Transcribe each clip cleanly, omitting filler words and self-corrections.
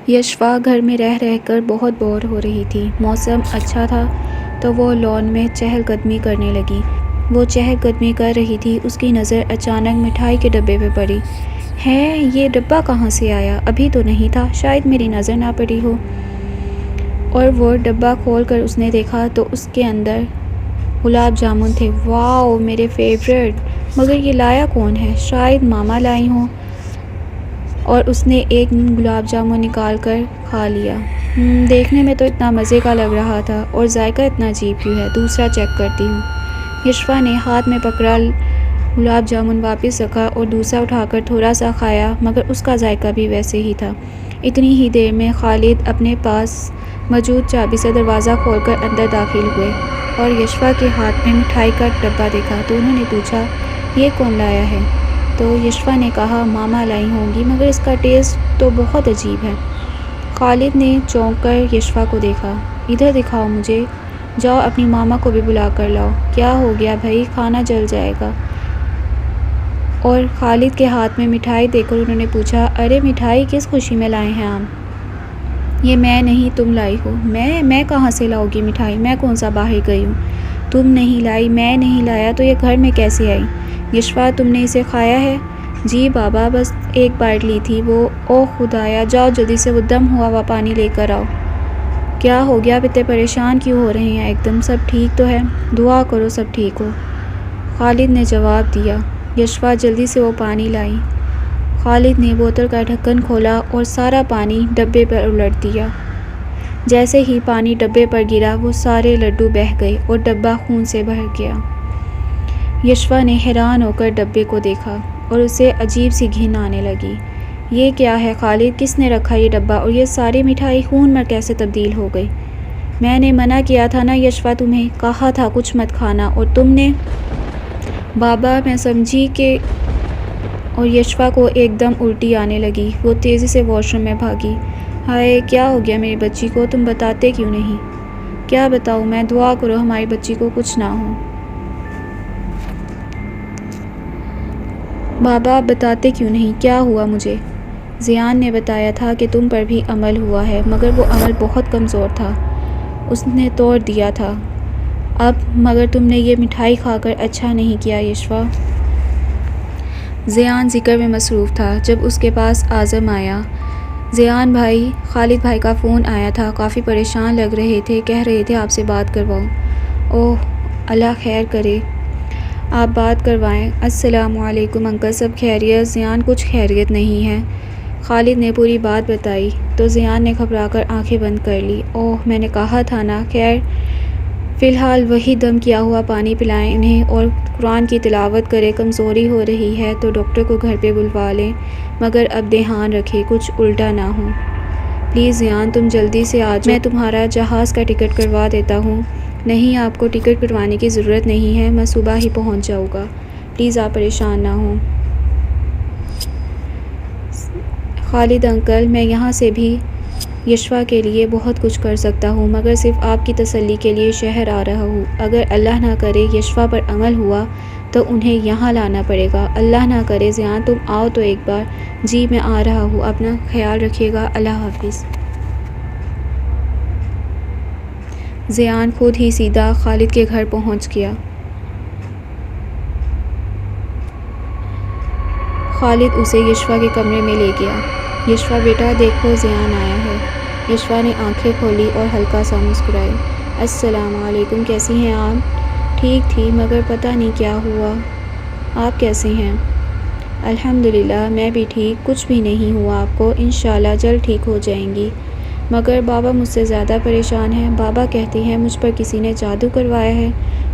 یشفا گھر میں رہ کر بہت بور ہو رہی تھی۔ موسم اچھا تھا تو وہ لان میں چہل قدمی کرنے لگی۔ وہ چہل قدمی کر رہی تھی، اس کی نظر اچانک مٹھائی کے ڈبے پہ پڑی۔ ہے یہ ڈبہ کہاں سے آیا؟ ابھی تو نہیں تھا، شاید میری نظر نہ پڑی ہو۔ اور وہ ڈبہ کھول کر اس نے دیکھا تو اس کے اندر گلاب جامن تھے۔ واؤ، میرے فیورٹ! مگر یہ لایا کون ہے؟ شاید ماما لائی ہوں۔ اور اس نے ایک گلاب جامن نکال کر کھا لیا۔ دیکھنے میں تو اتنا مزے کا لگ رہا تھا، اور ذائقہ اتنا عجیب کیوں ہے؟ دوسرا چیک کرتی ہوں۔ یشفا نے ہاتھ میں پکڑا گلاب جامن واپس رکھا اور دوسرا اٹھا کر تھوڑا سا کھایا، مگر اس کا ذائقہ بھی ویسے ہی تھا۔ اتنی ہی دیر میں خالد اپنے پاس موجود چابی سے دروازہ کھول کر اندر داخل ہوئے اور یشفا کے ہاتھ میں مٹھائی کا ڈبہ دیکھا تو انہوں نے پوچھا، یہ کون لایا ہے؟ تو یشفا نے کہا، ماما لائی ہوں گی، مگر اس کا ٹیسٹ تو بہت عجیب ہے۔ خالد نے چونک کر یشفا کو دیکھا۔ ادھر دکھاؤ مجھے، جاؤ اپنی ماما کو بھی بلا کر لاؤ۔ کیا ہو گیا بھائی، کھانا جل جائے گا۔ اور خالد کے ہاتھ میں مٹھائی دے کر انہوں نے پوچھا، ارے مٹھائی کس خوشی میں لائے ہیں آپ؟ یہ میں نہیں، تم لائی ہو۔ میں کہاں سے لاؤں گی مٹھائی؟ میں کون سا باہر گئی ہوں؟ تم نہیں لائی، میں نہیں لایا تو یہ گھر میں کیسے آئی؟ یشفا، تم نے اسے کھایا ہے؟ جی بابا، بس ایک بائٹ لی تھی وہ۔ اوہ خدایا، جاؤ جلدی سے وہ دم ہوا ہوا پانی لے کر آؤ۔ کیا ہو گیا؟ اتنے پریشان کیوں ہو رہے ہیں؟ ایک دم سب ٹھیک تو ہے؟ دعا کرو سب ٹھیک ہو، خالد نے جواب دیا۔ یشفا جلدی سے وہ پانی لائی۔ خالد نے بوتل کا ڈھکن کھولا اور سارا پانی ڈبے پر الٹ دیا۔ جیسے ہی پانی ڈبے پر گرا وہ سارے لڈو بہہ گئے اور ڈبہ خون سے بھر گیا۔ یشفا نے حیران ہو کر ڈبے کو دیکھا اور اسے عجیب سی گھن آنے لگی۔ یہ کیا ہے خالد؟ کس نے رکھا یہ ڈبہ؟ اور یہ ساری مٹھائی خون میں کیسے تبدیل ہو گئی؟ میں نے منع کیا تھا نا یشفا، تمہیں کہا تھا کچھ مت کھانا، اور تم نے… بابا میں سمجھی کہ… اور یشفا کو ایک دم الٹی آنے لگی۔ وہ تیزی سے واش روم میں بھاگی۔ ہائے، کیا ہو گیا میری بچی کو؟ تم بتاتے کیوں نہیں؟ کیا بتاؤں میں؟ دعا کرو ہماری بچی کو کچھ نہ ہو۔ بابا آپ بتاتے کیوں نہیں؟ کیا ہوا مجھے؟ زیان نے بتایا تھا کہ تم پر بھی عمل ہوا ہے، مگر وہ عمل بہت کمزور تھا، اس نے توڑ دیا تھا اب۔ مگر تم نے یہ مٹھائی کھا کر اچھا نہیں کیا یشفا۔ زیان ذکر میں مصروف تھا جب اس کے پاس اعظم آیا۔ زیان بھائی، خالد بھائی کا فون آیا تھا، کافی پریشان لگ رہے تھے، کہہ رہے تھے آپ سے بات کرواؤں۔ اوہ اللہ خیر کرے، آپ بات کروائیں۔ السلام علیکم انکل، سب خیریت؟ زیان، کچھ خیریت نہیں ہے۔ خالد نے پوری بات بتائی تو زیان نے گھبرا کر آنکھیں بند کر لی۔ اوہ میں نے کہا تھا نا، خیر فی الحال وہی دم کیا ہوا پانی پلائیں انہیں اور قرآن کی تلاوت کرے، کمزوری ہو رہی ہے تو ڈاکٹر کو گھر پہ بلوا لیں، مگر اب دھیان رکھیں کچھ الٹا نہ ہو۔ پلیز زیان تم جلدی سے آ جاؤ، میں تمہارا جہاز کا ٹکٹ کروا دیتا ہوں۔ نہیں، آپ کو ٹکٹ کٹوانے کی ضرورت نہیں ہے، میں صبح ہی پہنچ جاؤں گا، پلیز آپ پریشان نہ ہوں۔ خالد انکل، میں یہاں سے بھی یشفا کے لیے بہت کچھ کر سکتا ہوں، مگر صرف آپ کی تسلی کے لیے شہر آ رہا ہوں۔ اگر اللہ نہ کرے یشفا پر عمل ہوا تو انہیں یہاں لانا پڑے گا۔ اللہ نہ کرے زیان، تم آؤ تو ایک بار۔ جی میں آ رہا ہوں، اپنا خیال رکھیے گا، اللہ حافظ۔ زیان خود ہی سیدھا خالد کے گھر پہنچ گیا۔ خالد اسے یشفا کے کمرے میں لے گیا۔ یشفا بیٹا دیکھو زیان آیا ہے۔ یشفا نے آنکھیں کھولی اور ہلکا سا مسکرائی۔ السلام علیکم، کیسی ہیں آپ؟ ٹھیک تھی، مگر پتہ نہیں کیا ہوا۔ آپ کیسے ہیں؟ الحمدللہ میں بھی ٹھیک، کچھ بھی نہیں ہوا آپ کو، انشاءاللہ جلد ٹھیک ہو جائیں گی۔ مگر بابا مجھ سے زیادہ پریشان ہیں، بابا کہتے ہیں مجھ پر کسی نے جادو کروایا ہے۔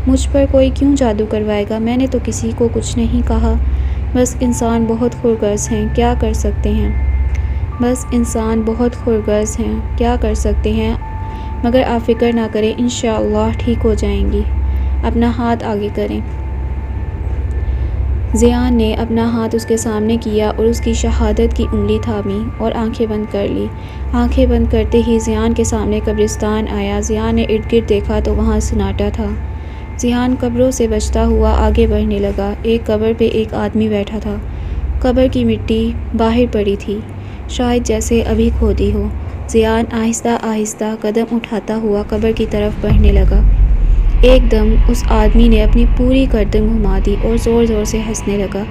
مجھ پر کوئی کیوں جادو کروائے گا؟ میں نے تو کسی کو کچھ نہیں کہا، بس انسان بہت خرغرض ہیں، کیا کر سکتے ہیں؟ بس انسان بہت خرغرض ہیں، کیا کر سکتے ہیں؟ مگر آپ فکر نہ کریں، انشاءاللہ ٹھیک ہو جائیں گی۔ اپنا ہاتھ آگے کریں۔ زیان نے اپنا ہاتھ اس کے سامنے کیا اور اس کی شہادت کی انگلی تھامی اور آنکھیں بند کر لی۔ آنکھیں بند کرتے ہی زیان کے سامنے قبرستان آیا۔ زیان نے ارد گرد دیکھا تو وہاں سناٹا تھا۔ زیان قبروں سے بچتا ہوا آگے بڑھنے لگا۔ ایک قبر پہ ایک آدمی بیٹھا تھا، قبر کی مٹی باہر پڑی تھی، شاید جیسے ابھی کھودی ہو۔ زیان آہستہ آہستہ قدم اٹھاتا ہوا قبر کی طرف بڑھنے لگا۔ ایک دم اس آدمی نے اپنی پوری گردن گھما دی اور زور زور سے ہنسنے لگا۔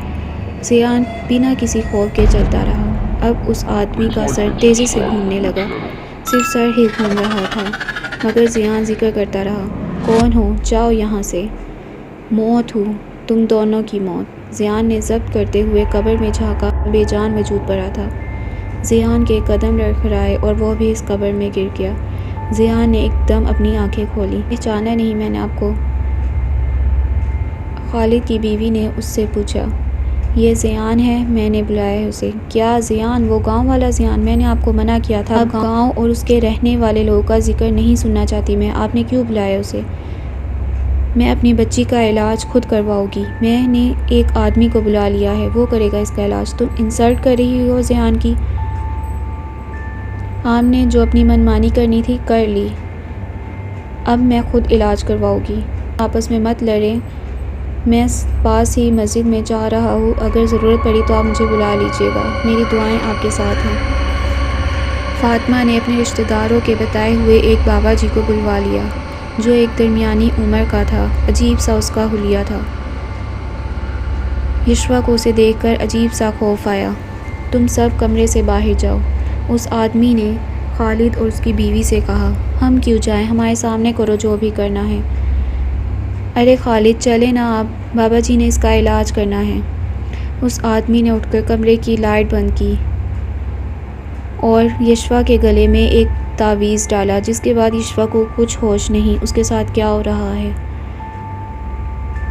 زیان بنا کسی خوف کے چلتا رہا۔ اب اس آدمی کا سر تیزی سے گھومنے لگا، صرف سر ہی گھوم رہا تھا، مگر زیان ذکر کرتا رہا، کون ہو؟ جاؤ یہاں سے۔ موت ہوں، تم دونوں کی موت۔ زیان نے ضبط کرتے ہوئے قبر میں جھانکا، بے جان وجود پڑا تھا۔ زیان کے قدم لڑکھڑائے اور وہ بھی اس قبر میں گر گیا۔ زیان نے ایک دم اپنی آنکھیں کھولی۔ پہچانا نہیں میں نے آپ کو؟ خالد کی بیوی نے اس سے پوچھا۔ یہ زیان ہے، میں نے بلایا ہے اسے۔ کیا زیان؟ وہ گاؤں والا زیان؟ میں نے آپ کو منع کیا تھا، اب گاؤں اور اس کے رہنے والے لوگوں کا ذکر نہیں سننا چاہتی میں۔ آپ نے کیوں بلایا اسے؟ میں اپنی بچی کا علاج خود کرواؤں گی۔ میں نے ایک آدمی کو بلا لیا ہے، وہ کرے گا اس کا علاج۔ تم انسلٹ کر رہی ہو زیان کی۔ آپ نے جو اپنی من مانی کرنی تھی کر لی، اب میں خود علاج کرواؤں گی۔ آپس میں مت لڑیں، میں پاس ہی مسجد میں جا رہا ہوں، اگر ضرورت پڑی تو آپ مجھے بلا لیجیے گا، میری دعائیں آپ کے ساتھ ہیں۔ فاطمہ نے اپنے رشتہ داروں کے بتائے ہوئے ایک بابا جی کو بلوا لیا، جو ایک درمیانی عمر کا تھا، عجیب سا اس کا حلیہ تھا۔ یشوا کو اسے دیکھ کر عجیب سا خوف آیا۔ تم سب کمرے سے باہر جاؤ، اس آدمی نے خالد اور اس کی بیوی سے کہا۔ ہم کیوں جائیں؟ ہمارے سامنے کرو جو بھی کرنا ہے۔ ارے خالد چلے نا آپ، بابا جی نے اس کا علاج کرنا ہے۔ اس آدمی نے اٹھ کر کمرے کی لائٹ بند کی اور یشوا کے گلے میں ایک تعویذ ڈالا، جس کے بعد یشوا کو کچھ ہوش نہیں اس کے ساتھ کیا ہو رہا ہے۔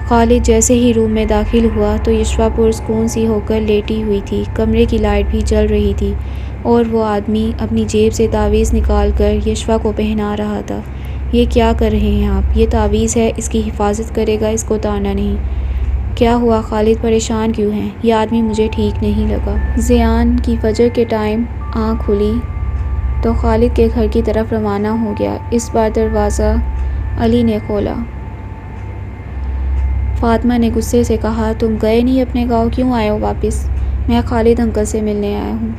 خالد جیسے ہی روم میں داخل ہوا تو یشوا پرسکون سی ہو کر لیٹی ہوئی تھی، کمرے کی لائٹ بھی جل رہی تھی اور وہ آدمی اپنی جیب سے تعویذ نکال کر یشوا کو پہنا رہا تھا۔ یہ کیا کر رہے ہیں آپ؟ یہ تعویذ ہے، اس کی حفاظت کرے گا، اس کو توڑنا نہیں۔ کیا ہوا خالد؟ پریشان کیوں ہیں؟ یہ آدمی مجھے ٹھیک نہیں لگا۔ زیان کی فجر کے ٹائم آنکھ کھلی تو خالد کے گھر کی طرف روانہ ہو گیا۔ اس بار دروازہ علی نے کھولا۔ فاطمہ نے غصے سے کہا، تم گئے نہیں اپنے گاؤں، کیوں آئے ہو واپس؟ میں خالد انکل سے ملنے آیا ہوں۔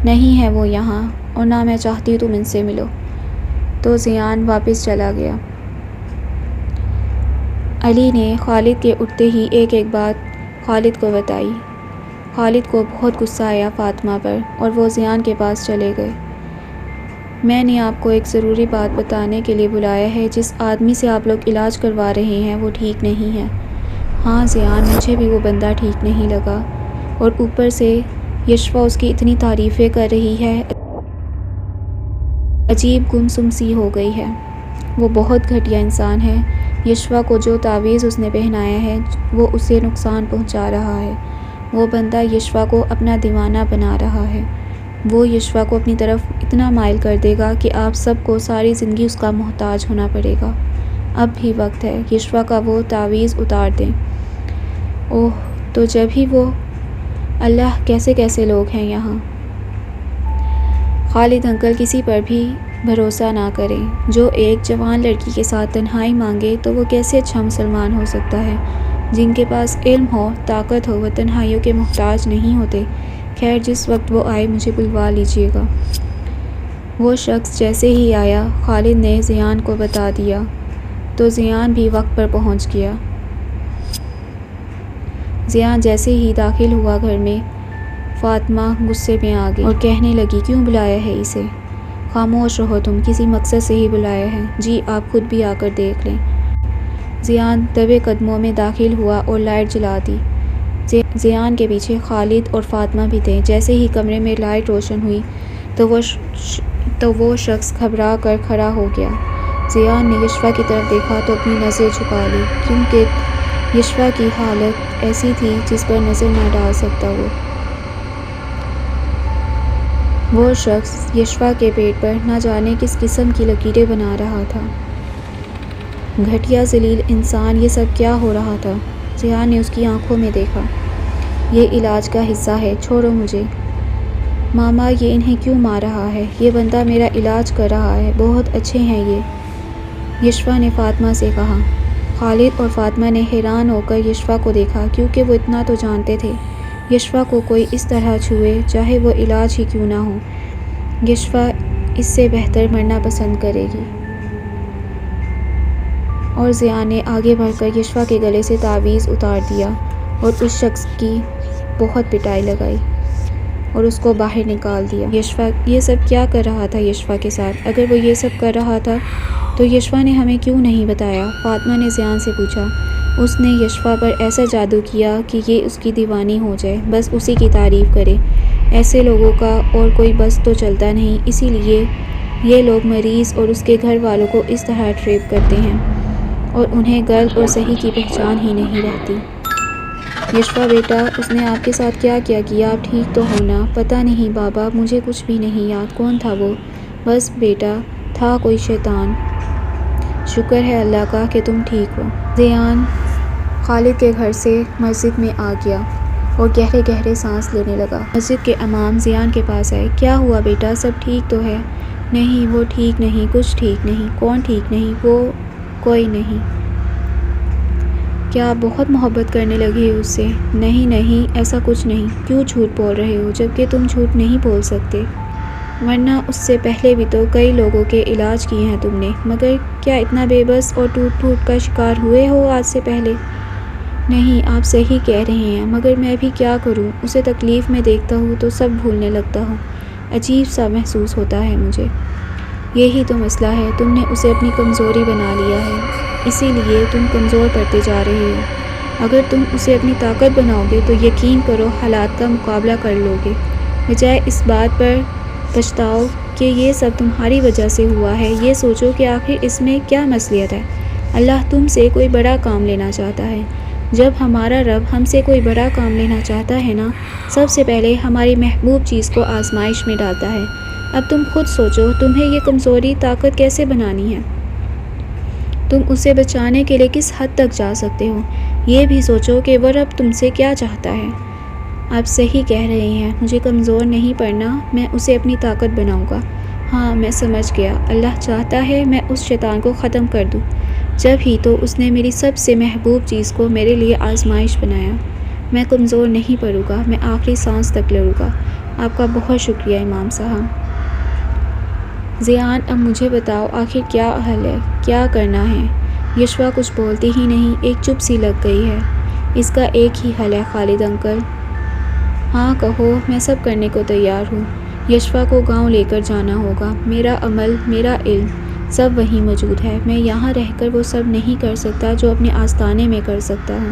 نہیں ہے وہ یہاں، اور نہ میں چاہتی ہوں تم ان سے ملو۔ تو زیان واپس چلا گیا۔ علی نے خالد کے اٹھتے ہی ایک ایک بات خالد کو بتائی۔ خالد کو بہت غصہ آیا فاطمہ پر اور وہ زیان کے پاس چلے گئے۔ میں نے آپ کو ایک ضروری بات بتانے کے لیے بلایا ہے، جس آدمی سے آپ لوگ علاج کروا رہے ہیں وہ ٹھیک نہیں ہے۔ ہاں زیان، مجھے بھی وہ بندہ ٹھیک نہیں لگا، اور اوپر سے یشوا اس کی اتنی تعریفیں کر رہی ہے، عجیب گمسم سی ہو گئی ہے۔ وہ بہت گھٹیا انسان ہے۔ یشوا کو جو تعویذ اس نے پہنایا ہے وہ اسے نقصان پہنچا رہا ہے۔ وہ بندہ یشوا کو اپنا دیوانہ بنا رہا ہے۔ وہ یشوا کو اپنی طرف اتنا مائل کر دے گا کہ آپ سب کو ساری زندگی اس کا محتاج ہونا پڑے گا۔ اب بھی وقت ہے، یشوا کا وہ تعویذ اتار دیں۔ اوہ، تو جب ہی وہ… اللہ، کیسے کیسے لوگ ہیں یہاں۔ خالد انکل کسی پر بھی بھروسہ نہ کریں۔ جو ایک جوان لڑکی کے ساتھ تنہائی مانگے تو وہ کیسے اچھا مسلمان ہو سکتا ہے۔ جن کے پاس علم ہو، طاقت ہو، وہ تنہائیوں کے محتاج نہیں ہوتے۔ خیر، جس وقت وہ آئے مجھے بلوا لیجیے گا۔ وہ شخص جیسے ہی آیا خالد نے زیان کو بتا دیا تو زیان بھی وقت پر پہنچ گیا۔ زیان جیسے ہی داخل ہوا گھر میں، فاطمہ غصے میں آ گئی اور کہنے لگی، کیوں بلایا ہے اسے؟ خاموش رہو تم، کسی مقصد سے ہی بلایا ہے۔ جی آپ خود بھی آ کر دیکھ لیں۔ زیان دبے قدموں میں داخل ہوا اور لائٹ جلا دی۔ زیان کے پیچھے خالد اور فاطمہ بھی تھے۔ جیسے ہی کمرے میں لائٹ روشن ہوئی تو وہ شخص گھبرا کر کھڑا ہو گیا۔ زیان نے یشوا کی طرف دیکھا تو اپنی نظر جھکا لی، کیونکہ یشوا کی حالت ایسی تھی جس پر نظر نہ ڈال سکتا وہ شخص یشوا کے پیٹ پر نہ جانے کس قسم کی لکیریں بنا رہا تھا۔ گھٹیا ذلیل انسان، یہ سب کیا ہو رہا تھا؟ زیان نے اس کی آنکھوں میں دیکھا۔ یہ علاج کا حصہ ہے، چھوڑو مجھے۔ ماما، یہ انہیں کیوں مار رہا ہے؟ یہ بندہ میرا علاج کر رہا ہے، بہت اچھے ہیں یہ، یشوا نے فاطمہ سے کہا۔ خالد اور فاطمہ نے حیران ہو کر یشوا کو دیکھا، کیونکہ وہ اتنا تو جانتے تھے، یشفا کو کوئی اس طرح چھوئے چاہے وہ علاج ہی کیوں نہ ہو، یشفا اس سے بہتر مرنا پسند کرے گی۔ اور زیان نے آگے بڑھ کر یشفا کے گلے سے تعویذ اتار دیا اور اس شخص کی بہت پٹائی لگائی اور اس کو باہر نکال دیا۔ یشفا یہ سب کیا کر رہا تھا یشفا کے ساتھ؟ اگر وہ یہ سب کر رہا تھا تو یشفا نے ہمیں کیوں نہیں بتایا؟ فاطمہ نے زیان سے پوچھا۔ اس نے یشفا پر ایسا جادو کیا کہ یہ اس کی دیوانی ہو جائے، بس اسی کی تعریف کرے۔ ایسے لوگوں کا اور کوئی بس تو چلتا نہیں، اسی لیے یہ لوگ مریض اور اس کے گھر والوں کو اس طرح ٹریپ کرتے ہیں اور انہیں غلط اور صحیح کی پہچان ہی نہیں رہتی۔ یشفا بیٹا، اس نے آپ کے ساتھ کیا کیا کیا؟ آپ ٹھیک تو ہو نا؟ پتہ نہیں بابا، مجھے کچھ بھی نہیں یاد۔ کون تھا وہ؟ بس بیٹا، تھا کوئی شیطان۔ شکر ہے اللہ کا کہ تم ٹھیک ہو۔ زیان خالد کے گھر سے مسجد میں آ گیا اور گہرے گہرے سانس لینے لگا۔ مسجد کے امام زیان کے پاس آئے۔ کیا ہوا بیٹا، سب ٹھیک تو ہے؟ نہیں، وہ ٹھیک نہیں، کچھ ٹھیک نہیں۔ کون ٹھیک نہیں؟ وہ کوئی نہیں۔ کیا آپ بہت محبت کرنے لگے ہو اس سے؟ نہیں نہیں، ایسا کچھ نہیں۔ کیوں جھوٹ بول رہے ہو جبکہ تم جھوٹ نہیں بول سکتے؟ ورنہ اس سے پہلے بھی تو کئی لوگوں کے علاج کیے ہیں تم نے، مگر کیا اتنا بے بس اور ٹوٹ پھوٹ کا شکار ہوئے ہو آج سے پہلے؟ نہیں، آپ صحیح کہہ رہے ہیں، مگر میں بھی کیا کروں؟ اسے تکلیف میں دیکھتا ہوں تو سب بھولنے لگتا ہوں، عجیب سا محسوس ہوتا ہے مجھے۔ یہی تو مسئلہ ہے، تم نے اسے اپنی کمزوری بنا لیا ہے، اسی لیے تم کمزور پڑتے جا رہے ہو۔ اگر تم اسے اپنی طاقت بناؤ گے تو یقین کرو حالات کا مقابلہ کر لو گے، بجائے اس بات پر پچھتاؤ کہ یہ سب تمہاری وجہ سے ہوا ہے۔ یہ سوچو کہ آخر اس میں کیا مصلحت ہے۔ اللہ تم سے کوئی بڑا کام لینا چاہتا ہے۔ جب ہمارا رب ہم سے کوئی بڑا کام لینا چاہتا ہے نا، سب سے پہلے ہماری محبوب چیز کو آزمائش میں ڈالتا ہے۔ اب تم خود سوچو، تمہیں یہ کمزوری طاقت کیسے بنانی ہے؟ تم اسے بچانے کے لیے کس حد تک جا سکتے ہو؟ یہ بھی سوچو کہ وہ رب تم سے کیا چاہتا ہے۔ آپ صحیح کہہ رہے ہیں، مجھے کمزور نہیں پڑنا، میں اسے اپنی طاقت بناؤں گا۔ ہاں، میں سمجھ گیا، اللہ چاہتا ہے میں اس شیطان کو ختم کر دوں، جب ہی تو اس نے میری سب سے محبوب چیز کو میرے لیے آزمائش بنایا۔ میں کمزور نہیں پڑوں گا، میں آخری سانس تک لڑوں گا۔ آپ کا بہت شکریہ امام صاحب۔ زیان، اب مجھے بتاؤ آخر کیا حل ہے، کیا کرنا ہے؟ یشفا کچھ بولتی ہی نہیں، ایک چپ سی لگ گئی ہے۔ اس کا ایک ہی حل ہے خالد انکل۔ ہاں کہو، میں سب کرنے کو تیار ہوں۔ یشفا کو گاؤں لے کر جانا ہوگا، میرا عمل، میرا علم سب وہیں موجود ہے۔ میں یہاں رہ کر وہ سب نہیں کر سکتا جو اپنے آستانے میں کر سکتا ہوں۔